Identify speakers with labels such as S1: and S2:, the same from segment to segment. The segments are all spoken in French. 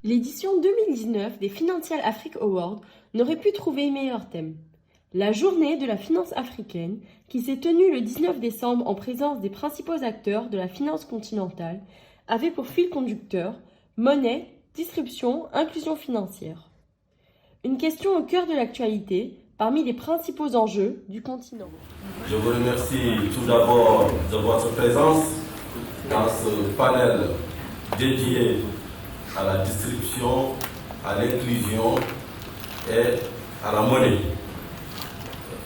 S1: L'édition 2019 des Financial Africa Awards n'aurait pu trouver meilleur thème. La journée de la finance africaine, qui s'est tenue le 19 décembre en présence des principaux acteurs de la finance continentale, avait pour fil conducteur monnaie, distribution, inclusion financière. Une question au cœur de l'actualité, parmi les principaux enjeux du continent.
S2: Je vous remercie tout d'abord de votre présence dans ce panel dédié à la distribution, à l'inclusion et à la monnaie.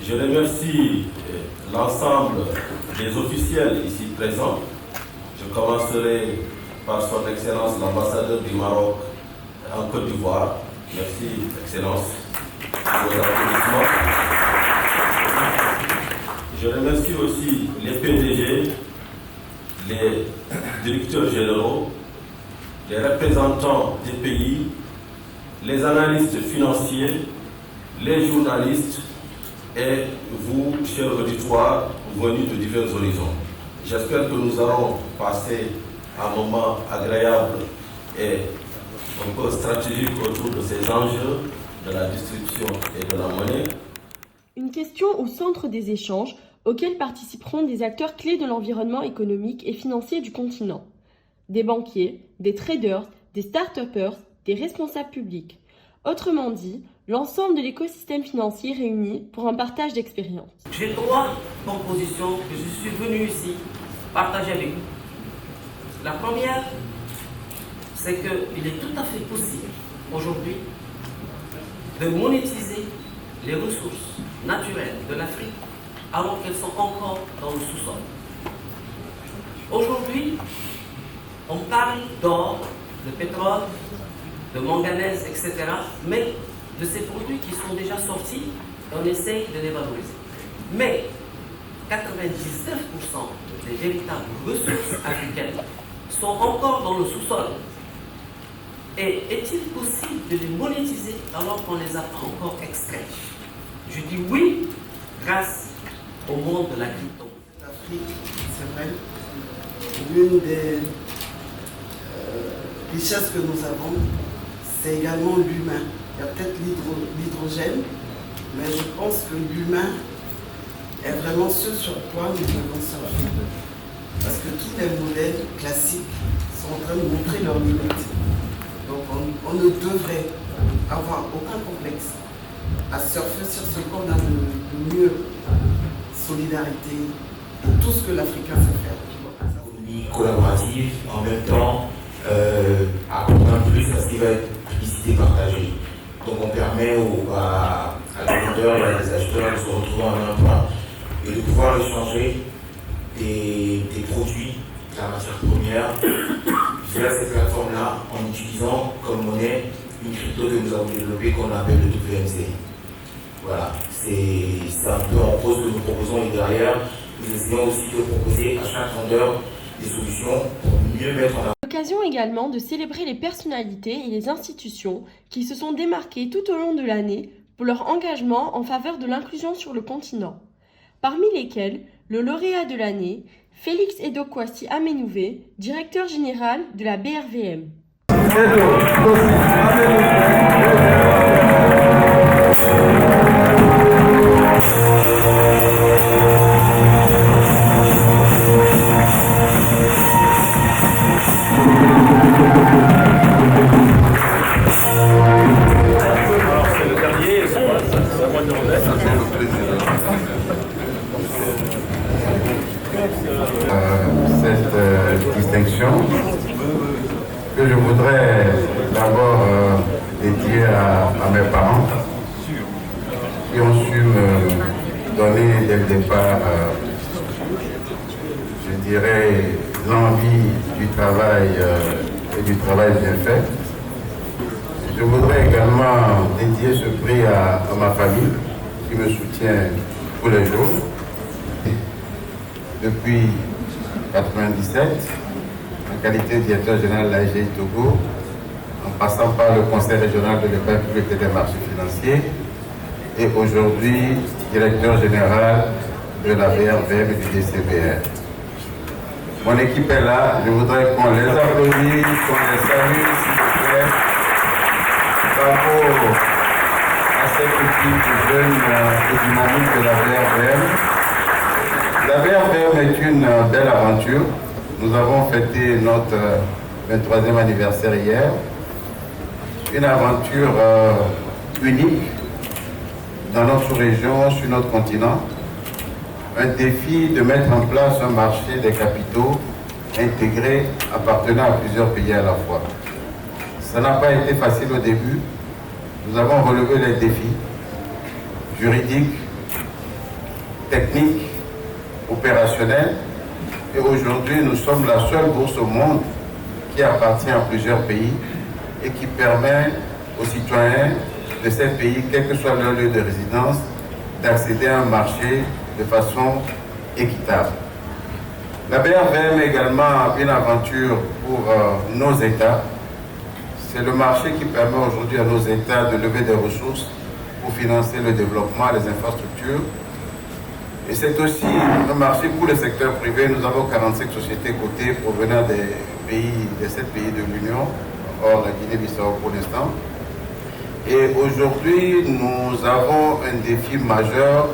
S2: Je remercie l'ensemble des officiels ici présents. Je commencerai par son Excellence l'ambassadeur du Maroc en Côte d'Ivoire. Merci, Excellence, pour vos applaudissements. Je remercie aussi les PDG, les directeurs généraux, les représentants des pays, les analystes financiers, les journalistes et vous, chers auditoires, venus de divers horizons. J'espère que nous allons passer un moment agréable et un peu stratégique autour de ces enjeux de la distribution et de la monnaie.
S1: Une question au centre des échanges auxquels participeront des acteurs clés de l'environnement économique et financier du continent. Des banquiers, des traders, des start-upers, des responsables publics. Autrement dit, l'ensemble de l'écosystème financier réuni pour un partage d'expériences.
S3: J'ai 3 propositions que je suis venu ici partager avec vous. La première, c'est qu'il est tout à fait possible aujourd'hui de monétiser les ressources naturelles de l'Afrique alors qu'elles sont encore dans le sous-sol. Aujourd'hui, on parle d'or, de pétrole, de manganèse, etc. Mais de ces produits qui sont déjà sortis, on essaye de les valoriser. Mais 99% des véritables ressources africaines sont encore dans le sous-sol. Et est-il possible de les monétiser alors qu'on les a pas encore extraits? Je dis oui, grâce au monde de la crypto.
S4: L'Afrique, c'est vrai, l'une des richesses que nous avons, c'est également l'humain. Il y a peut-être l'hydrogène, mais je pense que l'humain est vraiment ce sur quoi nous devons surfer. Parce que tous les modèles classiques sont en train de montrer leurs limites. Donc on ne devrait avoir aucun complexe à surfer sur ce qu'on a de mieux. Solidarité et tout ce que l'Africain sait faire.
S5: Économie collaborative, en même temps, apporter un plus à ce qui va être publicité partagée. Donc on permet à des vendeurs et à des acheteurs de se retrouver en un point et de pouvoir échanger des produits, de la matière première, via cette plateforme-là, en utilisant comme monnaie une crypto que nous avons développée qu'on appelle le WMC. Voilà, c'est un peu en cause que nous proposons et derrière, nous essayons aussi de proposer à chaque vendeur des solutions pour mieux mettre en avant.
S1: L'occasion également de célébrer les personnalités et les institutions qui se sont démarquées tout au long de l'année pour leur engagement en faveur de l'inclusion sur le continent. Parmi lesquels, le lauréat de l'année, Félix Edokwasi Amenouvé, directeur général de la BRVM.
S6: Cette distinction que je voudrais d'abord dédier à mes parents qui ont su me donner dès le départ, je dirais, l'envie du travail et du travail bien fait. Je voudrais également dédier ce prix à ma famille qui me soutient tous les jours. Depuis 1997, en qualité de directeur général de l'AGI Togo, en passant par le Conseil régional de l'épargne publique et des marchés financiers, et aujourd'hui directeur général de la BRVM et du DCBR. Mon équipe est là, je voudrais qu'on les applaudisse, qu'on les salue, s'il vous plaît. Bravo à cette équipe jeune et dynamique de la VRVM. La VRVM est une belle aventure. Nous avons fêté notre 23e anniversaire hier. Une aventure unique dans notre région, sur notre continent. Un défi de mettre en place un marché des capitaux intégré appartenant à plusieurs pays à la fois. Ça n'a pas été facile au début. Nous avons relevé les défis juridiques, techniques, opérationnels. Et aujourd'hui, nous sommes la seule bourse au monde qui appartient à plusieurs pays et qui permet aux citoyens de ces pays, quel que soit leur lieu de résidence, d'accéder à un marché de façon équitable. La BRVM est également une aventure pour nos États. C'est le marché qui permet aujourd'hui à nos États de lever des ressources pour financer le développement, les infrastructures. Et c'est aussi un marché pour le secteur privé. Nous avons 45 sociétés cotées provenant des 7 pays de l'Union, hors la Guinée-Bissau pour l'instant. Et aujourd'hui, nous avons un défi majeur,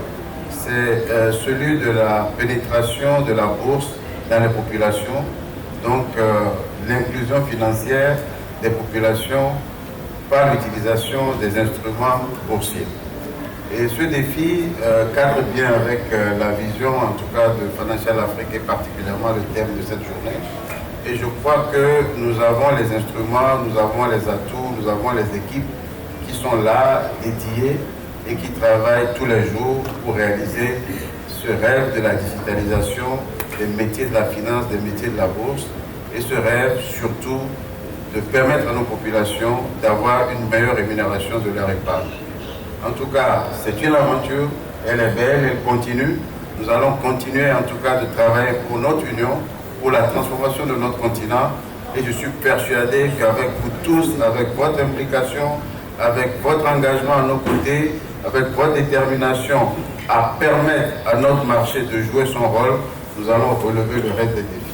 S6: c'est celui de la pénétration de la bourse dans les populations, donc l'inclusion financière des populations par l'utilisation des instruments boursiers. Et ce défi cadre bien avec la vision, en tout cas, de Financial Afrique et particulièrement le thème de cette journée. Et je crois que nous avons les instruments, nous avons les atouts, nous avons les équipes qui sont là, dédiées et qui travaillent tous les jours pour réaliser ce rêve de la digitalisation des métiers de la finance, des métiers de la bourse, et ce rêve surtout de permettre à nos populations d'avoir une meilleure rémunération de leur épargne. En tout cas, c'est une aventure, elle est belle, elle continue. Nous allons continuer en tout cas de travailler pour notre union, pour la transformation de notre continent, et je suis persuadé qu'avec vous tous, avec votre implication, avec votre engagement à nos côtés, avec votre détermination à permettre à notre marché de jouer son rôle, nous allons relever le reste des défis.